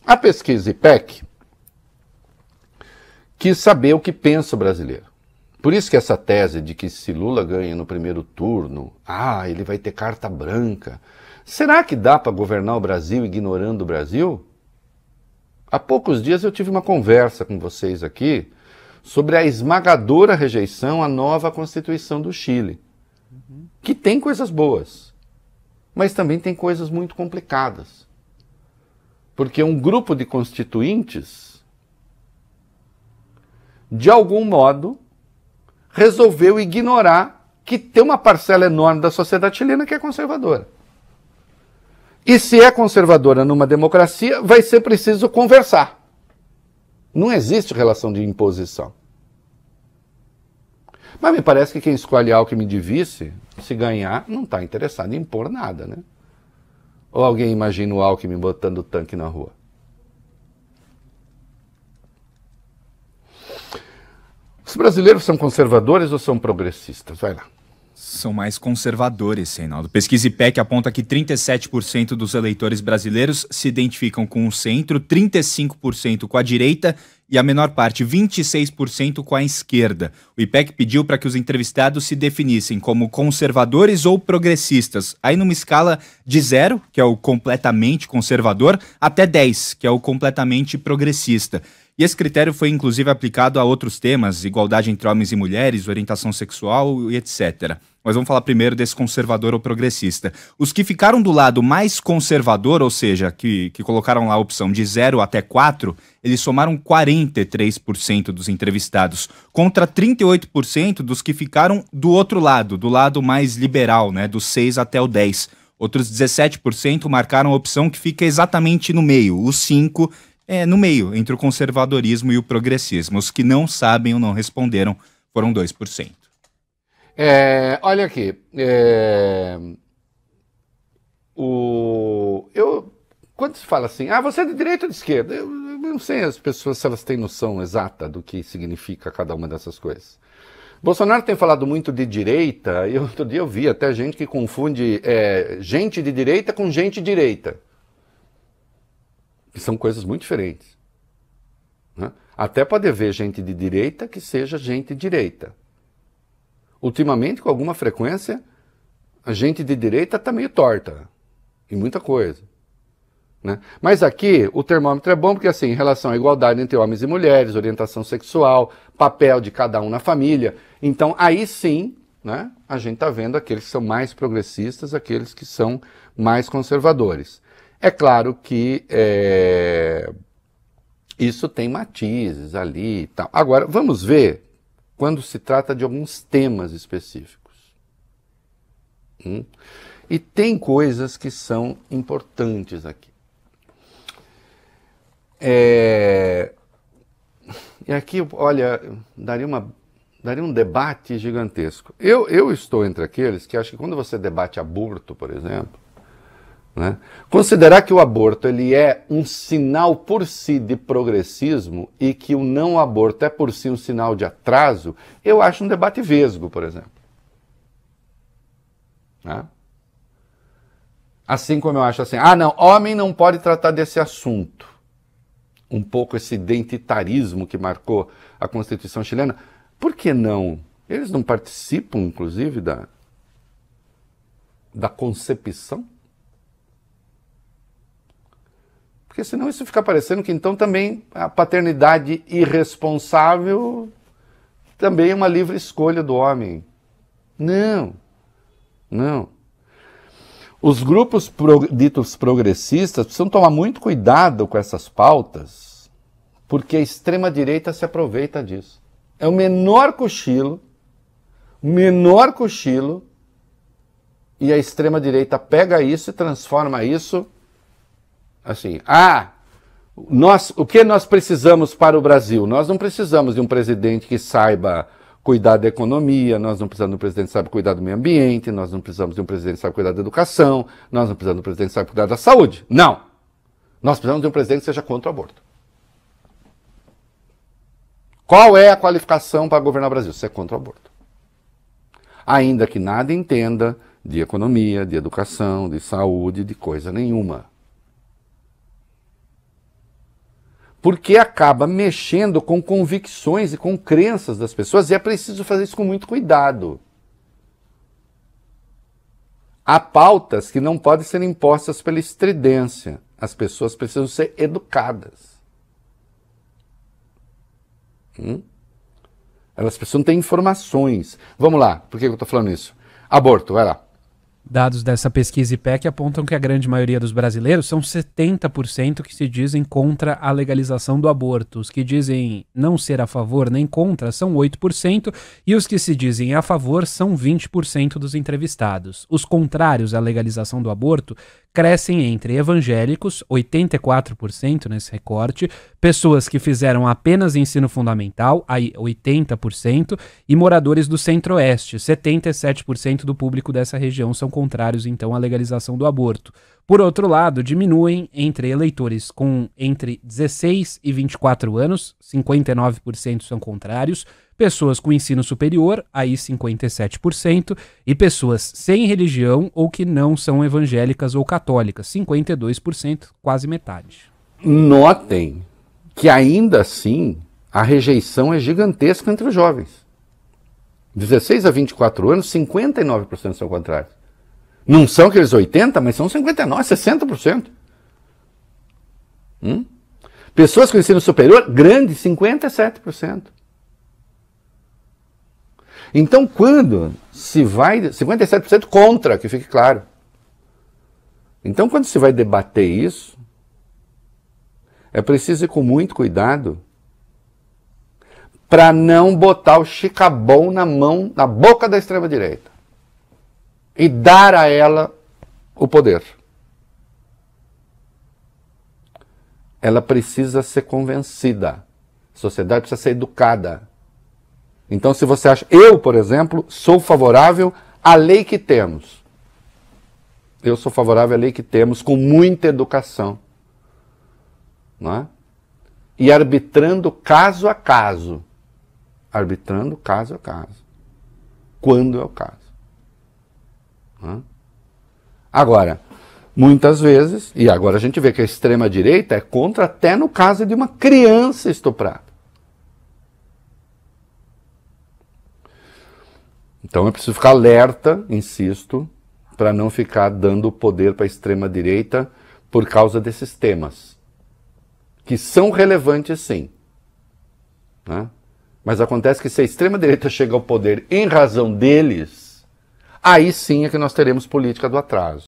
A pesquisa IPEC quis saber o que pensa o brasileiro. Por isso que essa tese de que se Lula ganha no primeiro turno, ele vai ter carta branca. Será que dá para governar o Brasil ignorando o Brasil? Há poucos dias eu tive uma conversa com vocês aqui sobre a esmagadora rejeição à nova Constituição do Chile, que tem coisas boas, mas também tem coisas muito complicadas. Porque um grupo de constituintes, de algum modo, resolveu ignorar que tem uma parcela enorme da sociedade chilena que é conservadora. E se é conservadora numa democracia, vai ser preciso conversar. Não existe relação de imposição. Mas me parece que quem escolhe Alckmin de vice, se ganhar, não está interessado em impor nada, né? Ou alguém imagina o Alckmin botando tanque na rua? Os brasileiros são conservadores ou são progressistas? Vai lá. São mais conservadores, Reinaldo. Pesquisa IPEC aponta que 37% dos eleitores brasileiros se identificam com o centro, 35% com a direita e a menor parte, 26%, com a esquerda. O IPEC pediu para que os entrevistados se definissem como conservadores ou progressistas, aí numa escala de 0, que é o completamente conservador, até 10, que é o completamente progressista. E esse critério foi inclusive aplicado a outros temas, igualdade entre homens e mulheres, orientação sexual e etc. Mas vamos falar primeiro desse conservador ou progressista. Os que ficaram do lado mais conservador, ou seja, que colocaram lá a opção de 0 até 4, eles somaram 43% dos entrevistados, contra 38% dos que ficaram do outro lado, do lado mais liberal, né, do 6 até o 10. Outros 17% marcaram a opção que fica exatamente no meio, os 5% no meio, entre o conservadorismo e o progressismo. Os que não sabem ou não responderam foram 2%. Olha aqui, quando se fala assim, você é de direita ou de esquerda, eu não sei as pessoas se elas têm noção exata do que significa cada uma dessas coisas. Bolsonaro tem falado muito de direita, e outro dia eu vi até gente que confunde gente de direita com gente direita. Que são coisas muito diferentes. Né? Até pode haver gente de direita que seja gente direita. Ultimamente, com alguma frequência, a gente de direita está meio torta. Em muita coisa. Né? Mas aqui, o termômetro é bom porque, assim, em relação à igualdade entre homens e mulheres, orientação sexual, papel de cada um na família, então aí sim, né, a gente está vendo aqueles que são mais progressistas, aqueles que são mais conservadores. É claro que isso tem matizes ali e tal. Agora, vamos ver quando se trata de alguns temas específicos. E tem coisas que são importantes aqui. E aqui, olha, daria um debate gigantesco. Eu estou entre aqueles que acham que quando você debate aborto, por exemplo, né, considerar que o aborto ele é um sinal por si de progressismo e que o não aborto é por si um sinal de atraso, eu acho um debate vesgo, por exemplo. Né? Assim como eu acho assim, não, homem não pode tratar desse assunto. Um pouco esse identitarismo que marcou a Constituição chilena. Por que não? Eles não participam, inclusive, da concepção? Porque senão isso fica parecendo que então também a paternidade irresponsável também é uma livre escolha do homem. Não, não. Os grupos ditos progressistas precisam tomar muito cuidado com essas pautas, porque a extrema-direita se aproveita disso. É o menor cochilo, e a extrema-direita pega isso e transforma isso assim, o que nós precisamos para o Brasil? Nós não precisamos de um presidente que saiba cuidar da economia, nós não precisamos de um presidente que saiba cuidar do meio ambiente, nós não precisamos de um presidente que saiba cuidar da educação, nós não precisamos de um presidente que saiba cuidar da saúde. Não! Nós precisamos de um presidente que seja contra o aborto. Qual é a qualificação para governar o Brasil? Ser contra o aborto. Ainda que nada entenda de economia, de educação, de saúde, de coisa nenhuma. porque acaba mexendo com convicções e com crenças das pessoas, e é preciso fazer isso com muito cuidado. Há pautas que não podem ser impostas pela estridência. As pessoas precisam ser educadas. Elas precisam ter informações. Vamos lá, por que eu estou falando isso? Aborto, vai lá. Dados dessa pesquisa IPEC apontam que a grande maioria dos brasileiros são 70% que se dizem contra a legalização do aborto. Os que dizem não ser a favor nem contra são 8%, e os que se dizem a favor são 20% dos entrevistados. Os contrários à legalização do aborto crescem entre evangélicos, 84% nesse recorte, pessoas que fizeram apenas ensino fundamental, aí 80%, e moradores do Centro-Oeste, 77% do público dessa região são contrários, então, à legalização do aborto. Por outro lado, diminuem entre eleitores com entre 16 e 24 anos, 59% são contrários, pessoas com ensino superior, aí 57%, e pessoas sem religião ou que não são evangélicas ou católicas, 52%, quase metade. Notem que ainda assim a rejeição é gigantesca entre os jovens. 16 a 24 anos, 59% são contrários. Não são aqueles 80%, mas são 59%, 60%. Pessoas com ensino superior, grande, 57%. Então, quando se vai... 57% contra, que fique claro. Então, quando se vai debater isso, é preciso ir com muito cuidado para não botar o chicabom na boca da extrema-direita e dar a ela o poder. Ela precisa ser convencida. A sociedade precisa ser educada. Então, se você acha... Eu, por exemplo, sou favorável à lei que temos. Eu sou favorável à lei que temos, com muita educação. Não é? E arbitrando caso a caso. Arbitrando caso a caso. Quando é o caso. Não é? Agora, muitas vezes, e agora a gente vê que a extrema-direita é contra até no caso de uma criança estuprada. Então é preciso ficar alerta, insisto, para não ficar dando poder para a extrema-direita por causa desses temas, que são relevantes sim. Né? Mas acontece que se a extrema-direita chega ao poder em razão deles, aí sim é que nós teremos política do atraso.